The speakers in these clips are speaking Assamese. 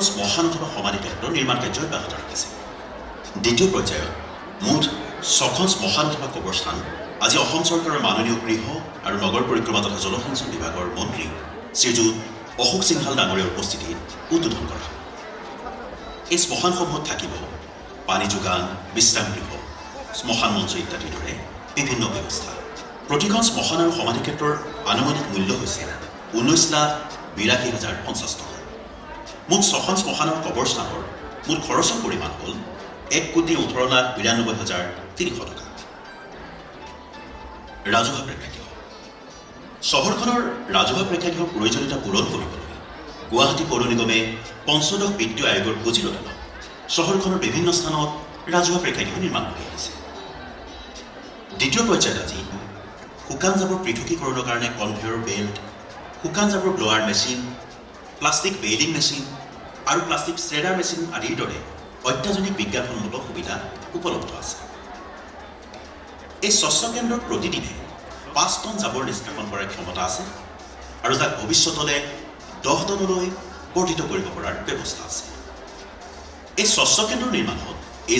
শ্মশান অথবা সমাধি ক্ষেত্ৰৰ নিৰ্মাণ কাৰ্য অব্যাহত ৰাখিছে। দ্বিতীয় পৰ্যায়ত মুঠ 6খন শ্মশান অথবা কবৰস্থান আজি অসম চৰকাৰৰ মাননীয় গৃহ আৰু নগৰ পৰিক্ৰমা তথা জলসিঞ্চন বিভাগৰ মন্ত্ৰী শ্ৰীযুত অশোক সিংহাল ডাঙৰীয়াৰ উপস্থিতিত উদ্বোধন কৰা হয়। এই শ্মশানসমূহত থাকিব পানী যোগান, বিশ্ৰাম গৃহ, শ্মশান মঞ্চ ইত্যাদিৰ দৰে বিভিন্ন ব্যৱস্থা। প্ৰতিখন শ্মশান আৰু সমাধি ক্ষেত্ৰৰ আনুমানিক মূল্য হৈছে 19,82,050 টকা। মুঠ 6খন শ্মশানৰ কবৰস্থানৰ মুঠ খৰচৰ পৰিমাণ হ'ল 1,18,92,300 টকা। ৰাজহুৱা প্ৰেক্ষাগৃহ। চহৰখনৰ ৰাজহুৱা প্ৰেক্ষাগৃহৰ প্ৰয়োজনীয়তা পূৰণ কৰিবলৈ গুৱাহাটী পৌৰ নিগমে পঞ্চদশ বিত্ত আয়োগৰ পুঁজিৰ অধীনত চহৰখনৰ বিভিন্ন স্থানত ৰাজহুৱা প্ৰেক্ষাগৃহ নিৰ্মাণ কৰি আহিছে। দ্বিতীয় পৰ্যায়ত আজি শুকান জাবৰ পৃথকীকৰণৰ কাৰণে কনভেয়ৰ বেল্ট, শুকান জাবৰ ব্লোৱাৰ মেচিন, প্লাষ্টিক বেইলিং মেচিন আৰু প্লাষ্টিক শ্ৰেডাৰ মেচিন আদিৰ দৰে অত্যাধুনিক বিজ্ঞানসন্মত সুবিধা উপলব্ধ আছে। এই স্বচ্ছ কেন্দ্ৰত প্ৰতিদিনে 5 টন জাবৰ নিষ্কাশন কৰাৰ ক্ষমতা আছে আৰু যাক ভৱিষ্যতলৈ 10 টনলৈ বৰ্ধিত কৰিব পৰাৰ ব্যৱস্থা আছে। এই স্বচ্ছ কেন্দ্ৰৰ নিৰ্মাণত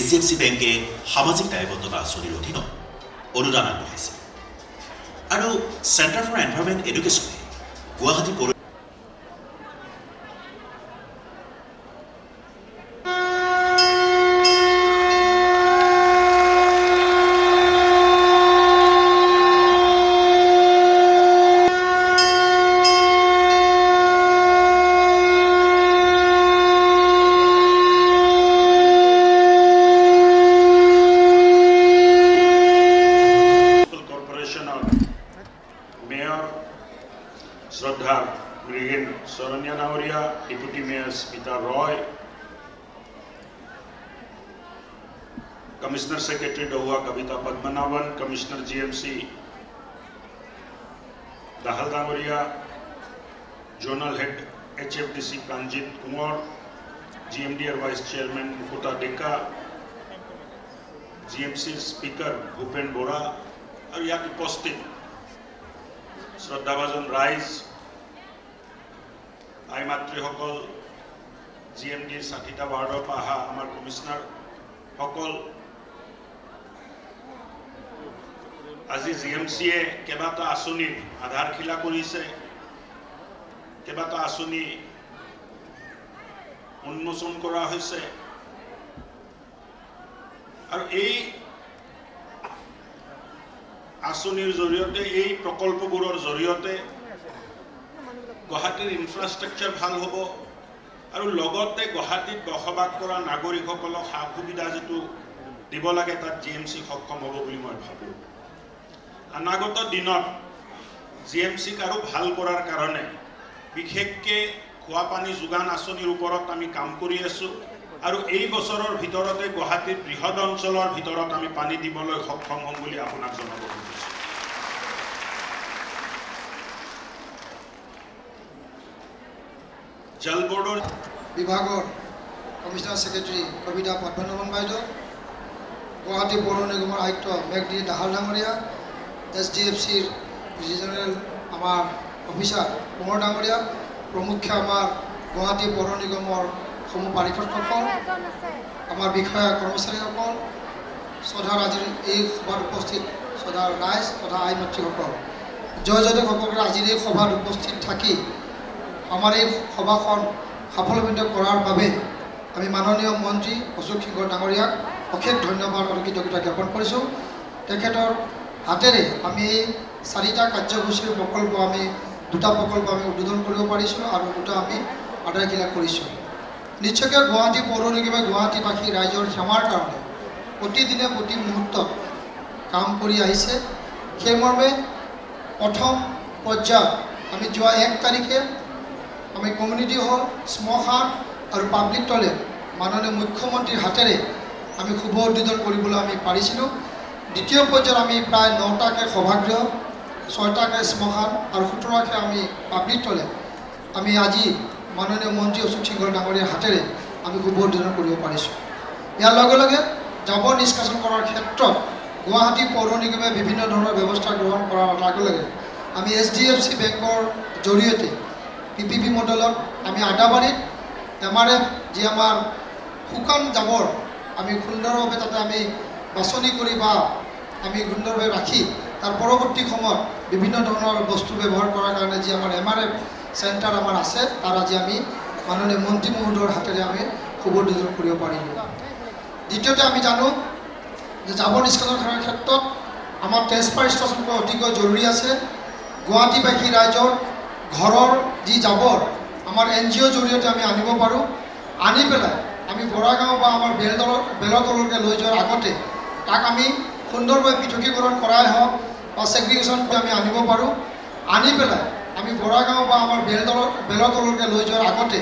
HDFC বেংকে সামাজিক দায়বদ্ধতা আঁচনিৰ অধীনত অনুদান আগবঢ়াইছে আৰু চেণ্টাৰ ফৰ এনভাইৰনমেণ্ট এডুকেশ্যনে গুৱাহাটী পৌৰ श्रद्धा ब्रिगेड Sarania Dangaria, deputy mayor Smita Roy, commissioner secretary डहुआ Kavita Padmanabhan, commissioner GMC Dahal Dangaria, zonal head HFDC Kanjit Kumar, GMDR vice chairman Mukuta Deka, GMC speaker Bhupen Bora और यहाँ उपस्थित श्रद्धाभाजन राइज आई मातृসকল, GMD 60টা वार्डर पर अहा आमार कमिश्नार सकल, আজি GMCয়ে কেবাটা আঁচনিৰ আধাৰশিলা কৰিছে, কেবাটা আঁচনি উন্মোচন কৰা হৈছে আৰু এই আঁচনিৰ জৰিয়তে, এই প্ৰকল্পবোৰৰ জৰিয়তে গুৱাহাটীৰ ইনফ্ৰাষ্ট্ৰাকচাৰ ভাল হ'ব আৰু লগতে গুৱাহাটীত বসবাস কৰা নাগৰিকসকলক সা সুবিধা যেটো দিব লাগে তাত GMC সক্ষম হ'ব বুলি মই ভাবোঁ। অনাগত দিনত GMCক আৰু ভাল কৰাৰ কাৰণে বিশেষকৈ খোৱা পানী যোগান আঁচনিৰ ওপৰত আমি কাম কৰি আছোঁ আৰু এই বছৰৰ ভিতৰতে গুৱাহাটীৰ বৃহৎ অঞ্চলৰ ভিতৰত আমি পানী দিবলৈ সক্ষম হ'ম বুলি আপোনাক জনাব বিচাৰিছোঁ। জল বোৰ্ডৰ বিভাগৰ কমিশনাৰ সেক্ৰেটাৰী কবিতা পদ্মনাভন বাইদেউ, গুৱাহাটী পৌৰ নিগমৰ আয়ুক্ত মেঘদি দাহাল ডাঙৰীয়া, SDFCৰ ৰিজনেল আমাৰ অফিচাৰ কুমাৰ ডাঙৰীয়া, প্ৰমুখ্য আমাৰ গুৱাহাটী পৌৰ নিগমৰ সমূহ পাৰিষদসকল, আমাৰ বিষয়া কৰ্মচাৰীসকল, শ্ৰদ্ধাৰ আজিৰ এই সভাত উপস্থিত শ্ৰদ্ধাৰ ৰাইজ তথা আই মাতৃসকল, জয় জয়দেৱসকলে আজিৰ এই সভাত উপস্থিত থাকি আমাৰ এই সভাখন সফলমণ্ডিত কৰাৰ বাবে আমি মাননীয় মন্ত্ৰী অশোক সিংহ ডাঙৰীয়াক অশেষ ধন্যবাদ আৰু কৃতজ্ঞতা জ্ঞাপন কৰিছোঁ। তেখেতৰ হাতেৰে আমি এই 4টা কাৰ্যসূচীৰ প্ৰকল্প, আমি 2টা প্ৰকল্প আমি উদ্বোধন কৰিব পাৰিছোঁ আৰু 2টা আমি আধাৰশিলা কৰিছোঁ। নিশ্চয়কৈ গুৱাহাটী পৌৰ নিগমে গুৱাহাটীবাসী ৰাইজৰ সেৱাৰ কাৰণে প্ৰতিদিনে প্ৰতি মুহূৰ্তত কাম কৰি আহিছে। সেই মৰ্মে প্ৰথম পৰ্যায়ত আমি যোৱা 1 তাৰিখে আমি কমিউনিটি হল, শ্মশান আৰু পাব্লিক টয়লেট মাননীয় মুখ্যমন্ত্ৰীৰ হাতেৰে আমি শুভ উদ্বোধন কৰিবলৈ আমি পাৰিছিলোঁ। দ্বিতীয় পৰ্যায়ত আমি প্ৰায় 9টাকৈ সভাগৃহ, 6টাকৈ শ্মশান আৰু 17টাকৈ আমি পাব্লিক টয়লেট আমি আজি মাননীয় মন্ত্ৰী অশোক সিংহ ডাঙৰীয়াৰ হাতেৰে আমি শুভ উদ্বোধন কৰিব পাৰিছোঁ। ইয়াৰ লগে লগে জাবৰ নিষ্কাশন কৰাৰ ক্ষেত্ৰত গুৱাহাটী পৌৰ নিগমে বিভিন্ন ধৰণৰ ব্যৱস্থা গ্ৰহণ কৰাৰ লগে লগে আমি SDFC বেংকৰ জৰিয়তে PPP মডেলত আমি আদাবাৰীত MRF যি আমাৰ শুকান জাবৰ আমি সুন্দৰভাৱে তাতে আমি বাছনি কৰি বা আমি সুন্দৰভাৱে ৰাখি তাৰ পৰৱৰ্তী সময়ত বিভিন্ন ধৰণৰ বস্তু ব্যৱহাৰ কৰাৰ কাৰণে যি আমাৰ MRF চেণ্টাৰ আমাৰ আছে তাৰ আজি আমি মাননীয় মন্ত্ৰী মহোদয়ৰ হাতেৰে আমি শুভ উদ্বোধন কৰিব পাৰিলোঁ। দ্বিতীয়তে আমি জানো যে জাবৰ নিষ্কাশন কৰাৰ ক্ষেত্ৰত আমাৰ ট্ৰেন্সফাৰ ষ্টেচন অতিকৈ জৰুৰী আছে। গুৱাহাটীবাসী ৰাইজৰ ঘৰৰ যি জাবৰ আমাৰ NGOৰ জৰিয়তে আমি আনিব পাৰোঁ, আনি পেলাই আমি বৰাগাঁও বা আমাৰ বেলতললৈকে লৈ যোৱাৰ আগতে তাক আমি সুন্দৰভাৱে পৃথকীকৰণ কৰাই হওক বা ছেগ্ৰিগেশ্যন কৰি আমি আনিব পাৰোঁ, আনি পেলাই আমি বৰাগাঁও বা আমাৰ বেলতললৈকে লৈ যোৱাৰ আগতে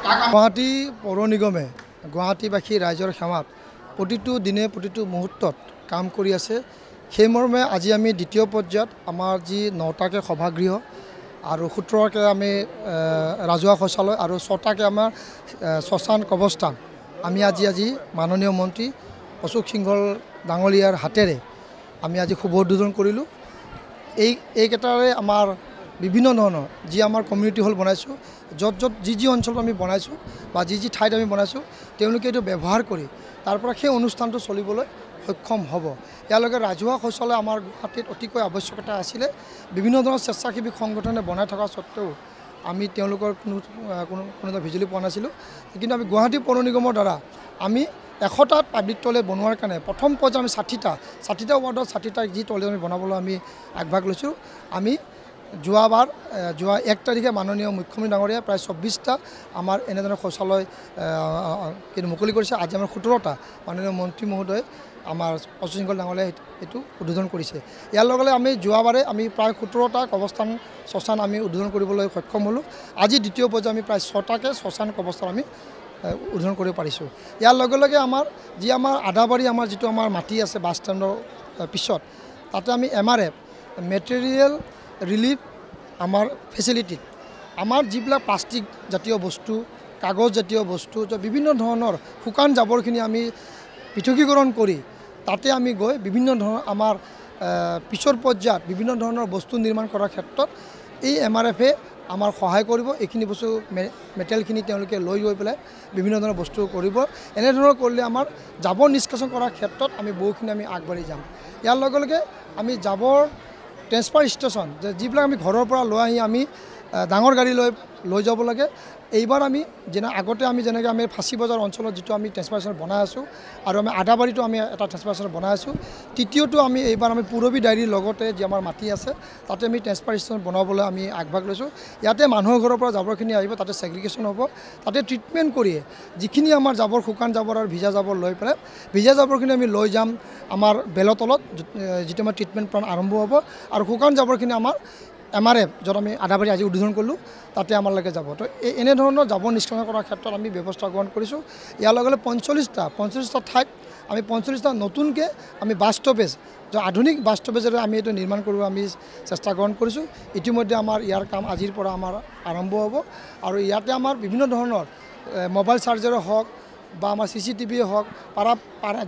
তাক গুৱাহাটী পৌৰ নিগমে গুৱাহাটীবাসী ৰাইজৰ সেৱাত প্ৰতিটো দিনে প্ৰতিটো মুহূৰ্তত কাম কৰি আছে। সেই মৰ্মে আজি আমি দ্বিতীয় পৰ্যায়ত আমাৰ যি 9টাকৈ সভাগৃহ আৰু 17টাকৈ আমি ৰাজহুৱা শৌচালয় আৰু 6টাকৈ আমাৰ শ্মশান কবৰস্থান আমি আজি মাননীয় মন্ত্ৰী অশোক সিংহল ডাঙৰীয়াৰ হাতেৰে আমি আজি শুভ উদ্বোধন কৰিলোঁ। এইকেইটাৰে আমাৰ বিভিন্ন ধৰণৰ যি আমাৰ কমিউনিটি হল বনাইছোঁ, য'ত যি অঞ্চলত আমি বনাইছোঁ বা যি ঠাইত আমি বনাইছোঁ তেওঁলোকে এইটো ব্যৱহাৰ কৰি তাৰ পৰা সেই অনুষ্ঠানটো চলিবলৈ সক্ষম হ'ব। ইয়ালৈকে ৰাজহুৱা শৌচালয় আমাৰ গুৱাহাটীত অতিকৈ আৱশ্যকতা আছিলে। বিভিন্ন ধৰণৰ স্বেচ্ছাসেৱী সংগঠনে বনাই থকা স্বত্তেও আমি তেওঁলোকৰ কোনো এটা ভিজুৱলি পোৱা নাছিলোঁ। কিন্তু আমি গুৱাহাটী পৌৰ নিগমৰ দ্বাৰা আমি 100টাত পাব্লিক টয়লেট বনোৱাৰ কাৰণে প্ৰথম পৰ্যায়ত আমি 60টা ৱাৰ্ডত 60টা যি টয়লেট আমি বনাবলৈ আমি আগভাগ লৈছোঁ। আমি যোৱা 1 তাৰিখে মাননীয় মুখ্যমন্ত্ৰী ডাঙৰীয়াই প্ৰায় 24টা আমাৰ এনেধৰণৰ শৌচালয় কিন্তু মুকলি কৰিছে। আজি আমাৰ 17টা মাননীয় মন্ত্ৰী মহোদয়ে আমাৰ অশোক সিংহল ডাঙৰীয়াই এইটো উদ্বোধন কৰিছে। ইয়াৰ লগে লগে আমি যোৱাবাৰে আমি প্ৰায় 17টা কবৰস্থান শ্মশান আমি উদ্বোধন কৰিবলৈ সক্ষম হ'লোঁ। আজি দ্বিতীয় পৰ্যায়ত আমি প্ৰায় 6টাকৈ শ্মশান কবৰস্থান আমি উদ্বোধন কৰিব পাৰিছোঁ। ইয়াৰ লগে লগে আমাৰ যি আমাৰ আদাবাৰী আমাৰ যিটো আমাৰ মাটি আছে বাছ ষ্টেণ্ডৰ পিছত তাতে আমি MRF মেটেৰিয়েল ৰিলিফ আমাৰ ফেচিলিটিত আমাৰ যিবিলাক প্লাষ্টিক জাতীয় বস্তু, কাগজ জাতীয় বস্তু, বিভিন্ন ধৰণৰ শুকান জাবৰখিনি আমি পৃথকীকৰণ কৰি তাতে আমি গৈ বিভিন্ন ধৰণৰ আমাৰ পিছৰ পৰ্যায়ত বিভিন্ন ধৰণৰ বস্তু নিৰ্মাণ কৰাৰ ক্ষেত্ৰত এই MRFে আমাৰ সহায় কৰিব। এইখিনি বস্তু মেটেৰিয়েলখিনি তেওঁলোকে লৈ গৈ পেলাই বিভিন্ন ধৰণৰ বস্তু কৰিব। এনেধৰণৰ কৰিলে আমাৰ জাবৰ নিষ্কাশন কৰাৰ ক্ষেত্ৰত আমি বহুখিনি আমি আগবাঢ়ি যাম। ইয়াৰ লগে লগে আমি জাবৰ ট্ৰেন্সফাৰ ষ্টেচন যিবিলাক আমি ঘৰৰ পৰা লৈ আহি আমি ডাঙৰ গাড়ী লৈ যাব লাগে। এইবাৰ আমি আগতে আমি যেনেকৈ আমি ফাঁচী বজাৰ অঞ্চলত যিটো আমি ট্ৰেন্সফাৰ ষ্টেচন বনাই আছোঁ আৰু আমি আদাবাৰীটো আমি এটা ট্ৰেন্সফাৰ ষ্টেচন বনাই আছোঁ। তৃতীয়টো আমি এইবাৰ আমি পুৰবী ডায়েৰীৰ লগতে যি আমাৰ মাটি আছে তাতে আমি ট্ৰেন্সফাৰ ষ্টেচন বনাবলৈ আমি আগভাগ লৈছোঁ। ইয়াতে মানুহৰ ঘৰৰ পৰা জাবৰখিনি আহিব, তাতে ছেগ্ৰিগেশ্যন হ'ব, তাতে ট্ৰিটমেণ্ট কৰিয়ে যিখিনি আমাৰ জাবৰ শুকান জাবৰ আৰু ভিজা জাবৰ লৈ পেলাই ভিজা জাবৰখিনি আমি লৈ যাম আমাৰ বেলতলত যিটো আমাৰ ট্ৰিটমেণ্ট প্লান আৰম্ভ হ'ব আৰু শুকান জাবৰখিনি আমাৰ MRF য'ত আমি আদাবাৰী আজি উদ্বোধন কৰিলোঁ তাতে আমাৰলৈকে যাব। তো এনেধৰণৰ জাবৰ নিষ্কাশন কৰাৰ ক্ষেত্ৰত আমি ব্যৱস্থা গ্ৰহণ কৰিছোঁ। ইয়াৰ লগে লগে 45টা ঠাইত আমি 45টা নতুনকৈ আমি বাছ ষ্টপেজ আধুনিক বাছ ষ্টপেজেৰে আমি এইটো নিৰ্মাণ কৰিব আমি চেষ্টা গ্ৰহণ কৰিছোঁ। ইতিমধ্যে আমাৰ ইয়াৰ কাম আজিৰ পৰা আমাৰ আৰম্ভ হ'ব আৰু ইয়াতে আমাৰ বিভিন্ন ধৰণৰ মোবাইল চাৰ্জাৰে হওক বা আমাৰ CCTV হওক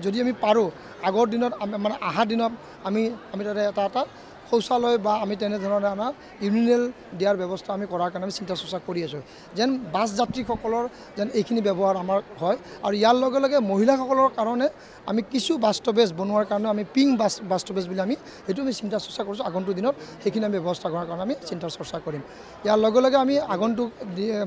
যদি আমি পাৰোঁ আগৰ দিনত মানে অহা দিনত আমি তাতে এটা শৌচালয় বা আমি তেনেধৰণে আমাৰ ইউৰিনেল দিয়াৰ ব্যৱস্থা আমি কৰাৰ কাৰণে আমি চিন্তা চৰ্চা কৰি আছোঁ যেন বাছ যাত্ৰীসকলৰ যেন এইখিনি ব্যৱহাৰ আমাৰ হয়। আৰু ইয়াৰ লগে লগে মহিলাসকলৰ কাৰণে আমি কিছু বাছ ষ্টপেজ বনোৱাৰ কাৰণে আমি পিংক বাছ ষ্টপেজ বুলি আমি সেইটো আমি চিন্তা চৰ্চা কৰিছোঁ। আগন্তুক দিনত সেইখিনি আমি ব্যৱস্থা কৰাৰ কাৰণে আমি চিন্তা চৰ্চা কৰিম। ইয়াৰ লগে লগে আমি আগন্তুক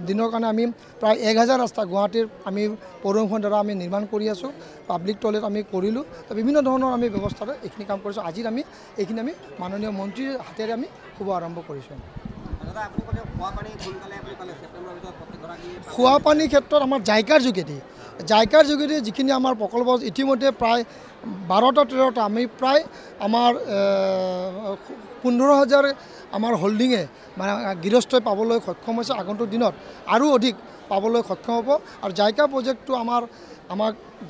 দিনৰ কাৰণে আমি প্ৰায় 1000 ৰাস্তা গুৱাহাটীৰ আমি পৌৰ নিগমৰ দ্বাৰা আমি নিৰ্মাণ কৰি আছোঁ। পাব্লিক টয়লেট আমি কৰিলোঁ। তো বিভিন্ন ধৰণৰ আমি ব্যৱস্থাৰে এইখিনি কাম কৰিছোঁ। আজি আমি এইখিনি আমি মাননীয় মন্ত্ৰীৰ হাতেৰে আমি শুভ আৰম্ভ কৰিছোঁ। খোৱা পানীৰ ক্ষেত্ৰত আমাৰ জাইকাৰ যোগেদি যিখিনি আমাৰ প্ৰকল্প ইতিমধ্যে প্ৰায় 12টা 13টা আমি প্ৰায় আমাৰ 15,000 আমাৰ হোল্ডিঙে মানে গৃহস্থই পাবলৈ সক্ষম হৈছে। আগন্তুক দিনত আৰু অধিক পাবলৈ সক্ষম হ'ব। আৰু জাইকা প্ৰজেক্টটো আমাৰ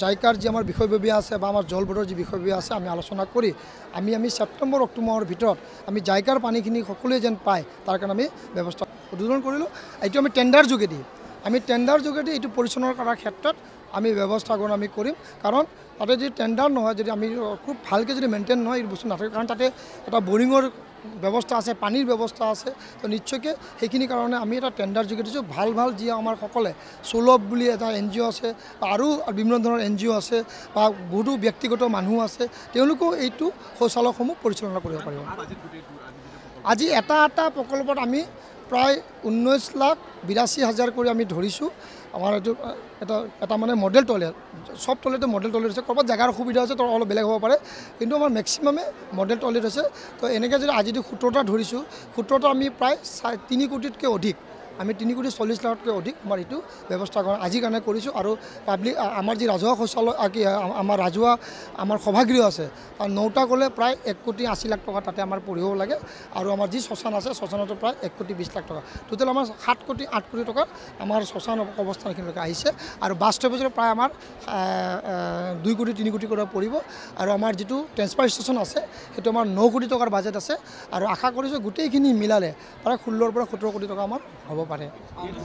জাইকাৰ যি আমাৰ বিষয়ববীয়া আছে বা আমাৰ জল বোৰ্ডৰ যি বিষয়ববীয়া আছে আমি আলোচনা কৰি আমি ছেপ্টেম্বৰ অক্টোবৰৰ ভিতৰত আমি জাইকাৰ পানীখিনি সকলোৱে যেন পায় তাৰ কাৰণে আমি ব্যৱস্থা উদ্বোধন কৰিলোঁ। এইটো আমি টেণ্ডাৰ যোগেদি এইটো পৰিচালনা কৰাৰ ক্ষেত্ৰত আমি ব্যৱস্থা গ্ৰহণ আমি কৰিম। কাৰণ তাতে যদি টেণ্ডাৰ নহয়, যদি আমি খুব ভালকৈ যদি মেইনটেইন নহয় এই বস্তু নাথাকে। কাৰণ তাতে এটা বৰিঙৰ ব্যৱস্থা আছে, পানীৰ ব্যৱস্থা আছে। তো নিশ্চয়কৈ সেইখিনি কাৰণে আমি এটা টেণ্ডাৰ যোগে দিছোঁ। ভাল ভাল যি আমাৰ সকলে সুলভ বুলি এটা NGO আছে আৰু বিভিন্ন ধৰণৰ NGO আছে বা বহুতো ব্যক্তিগত মানুহ আছে, তেওঁলোকেও এইটো শৌচালয়সমূহ পৰিচালনা কৰিব পাৰিব। আজি এটা প্ৰকল্পত আমি প্ৰায় 19,82,000 কৰি আমি ধৰিছোঁ। আমাৰ এইটো এটা মানে মডেল টয়লেট, সব টয়লেটে মডেল টয়লেট আছে। ক'ৰবাত জেগাৰ অসুবিধা হৈছে তো অলপ বেলেগ হ'ব পাৰে, কিন্তু আমাৰ মেক্সিমামে মডেল টয়লেট আছে। তো এনেকৈ যদি আজি 17টা ধৰিছোঁ, 17টা আমি প্ৰায় 3 কোটিতকৈ অধিক, আমি 3,40,00,000তকৈ অধিক আমাৰ এইটো ব্যৱস্থা আজিৰ কাৰণে কৰিছোঁ। আৰু পাব্লিক আমাৰ যি ৰাজহুৱা শৌচালয় আমাৰ ৰাজহুৱা আমাৰ সভাগৃহ আছে, তাৰ 9টা গ'লে প্ৰায় 1,80,00,000 টকা তাতে আমাৰ পৰিব লাগে। আৰু আমাৰ যি শ্মশান আছে, শ্মশানতো প্ৰায় 1,20,00,000 টকা। টোটেল আমাৰ 7,08 কোটি টকা আমাৰ শ্মশান অৱস্থানখিনিলৈকে আহিছে। আৰু বাছ ষ্টেপেজৰ প্ৰায় আমাৰ 2 কোটি 3 কোটি টকা পৰিব। আৰু আমাৰ যিটো ট্ৰেন্সফাৰ ষ্টেচন আছে, সেইটো আমাৰ 9 কোটি টকাৰ বাজেট আছে। আৰু আশা কৰিছোঁ গোটেইখিনি মিলালে প্ৰায় 16 পৰা 17 কোটি টকা আমাৰ হ'ব পাৰে।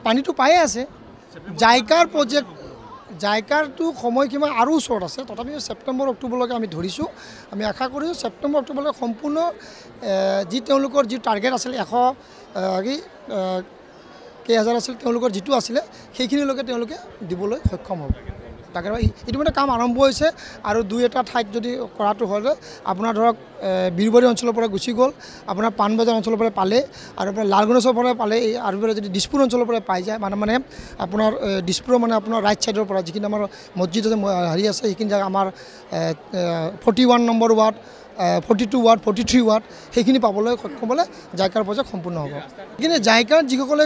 পানীটো পায়ে আছে। জাইকাৰ প্ৰজেক্ট, জাইকাৰটো সময়সীমা আৰু ওচৰত আছে, তথাপিও ছেপ্টেম্বৰ অক্টোবৰলৈকে আমি ধৰিছোঁ। আমি আশা কৰিছোঁ ছেপ্টেম্বৰ অক্টোবৰলৈকে সম্পূৰ্ণ যি তেওঁলোকৰ যি টাৰ্গেট আছিল 100 কেইহাজাৰ আছিল, তেওঁলোকৰ যিটো আছিলে সেইখিনিলৈকে তেওঁলোকে দিবলৈ সক্ষম হ'ব। তাকে ইতিমধ্যে কাম আৰম্ভ হৈছে। আৰু 2-এটা ঠাইত যদি কৰাটো হ'লে আপোনাৰ ধৰক বীৰবাৰী অঞ্চলৰ পৰা গুচি গ'ল, আপোনাৰ পাণবজাৰ অঞ্চলৰ পৰা পালে, আৰু আপোনাৰ লালগণেশৰ পৰা পালে, আৰু যদি দিছপুৰ অঞ্চলৰ পৰা পাই যায়, মানে আপোনাৰ দিছপুৰৰ মানে আপোনাৰ ৰাইট ছাইডৰ পৰা যিখিনি আমাৰ মছজিদ আছে, হেৰি আছে, সেইখিনি জেগা আমাৰ 41 নম্বৰ ৱাৰ্ড, 42 ৱাৰ্ড, 43 ৱাৰ্ড, সেইখিনি পাবলৈ সক্ষম হ'লে জাইকাৰ প্ৰজেক্ট সম্পূৰ্ণ হ'ব। কিন্তু জাইকাৰ যিসকলে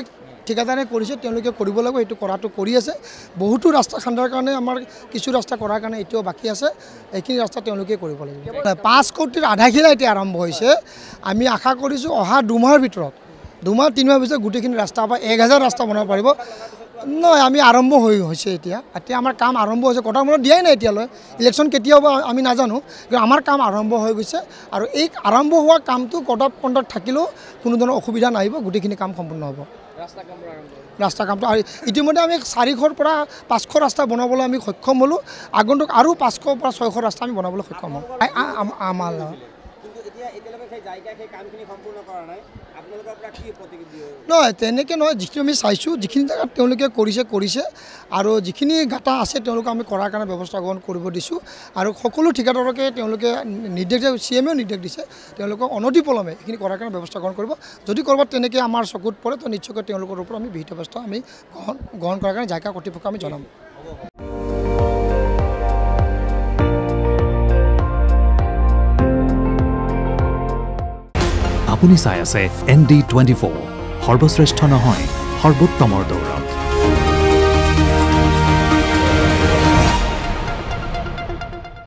ঠিকাদাৰে কৰিছে তেওঁলোকে কৰিব লাগিব, এইটো কৰাটো কৰি আছে। বহুতো ৰাস্তা খান্দাৰ কাৰণে আমাৰ কিছু ৰাস্তা কৰাৰ কাৰণে এতিয়াও বাকী আছে, এইখিনি ৰাস্তা তেওঁলোকে কৰিব লাগিব। 5 কোটিৰ আধাখিলা এতিয়া আৰম্ভ হৈছে। আমি আশা কৰিছোঁ অহা 2 মাহৰ ভিতৰত, 2 মাহ 3 মাহৰ ভিতৰত গোটেইখিনি ৰাস্তা বা 1000 ৰাস্তা বনাব পাৰিব। নহয়, আমি আৰম্ভ হৈছে এতিয়া আমাৰ কাম আৰম্ভ হৈছে। কটাৰ মূৰত দিয়াই নাই এতিয়ালৈ, ইলেকশ্যন কেতিয়া হ'ব আমি নাজানো, কিন্তু আমাৰ কাম আৰম্ভ হৈ গৈছে। আৰু এই আৰম্ভ হোৱা কামটো কট অফ কণ্ডাক্ট থাকিলেও কোনো ধৰণৰ অসুবিধা নাহিব, গোটেইখিনি কাম সম্পূৰ্ণ হ'ব। ৰাস্তা কামটো আৰু ইতিমধ্যে আমি 400 পৰা 500 ৰাস্তা বনাবলৈ আমি সক্ষম হ'লোঁ। আগন্তুক আৰু 500 পৰা 600 ৰাস্তা আমি বনাবলৈ সক্ষম হ'ম। আমাৰ নহয় তেনেকৈ নহয়, যিখিনি আমি চাইছোঁ, যিখিনি জেগাত তেওঁলোকে কৰিছে আৰু যিখিনি গাঁটা আছে তেওঁলোকে আমি কৰাৰ কাৰণে ব্যৱস্থা গ্ৰহণ কৰিব দিছোঁ। আৰু সকলো ঠিকাদাৰকে তেওঁলোকে নিৰ্দেশ দিয়ে, CMও নিৰ্দেশ দিছে, তেওঁলোকক অনতিপলমে এইখিনি কৰাৰ কাৰণে ব্যৱস্থা গ্ৰহণ কৰিব। যদি ক'ৰবাত তেনেকৈ আমাৰ চকুত পৰে তো নিশ্চয়কৈ তেওঁলোকৰ ওপৰত আমি বিহিত ব্যৱস্থা আমি গ্ৰহণ কৰাৰ কাৰণে জাইকা কৰ্তৃপক্ষক আমি জনাম। আপুনি চাই আছে ND24, সৰ্বশ্ৰেষ্ঠ নহয়, সৰ্বোত্তমৰ দৌৰ।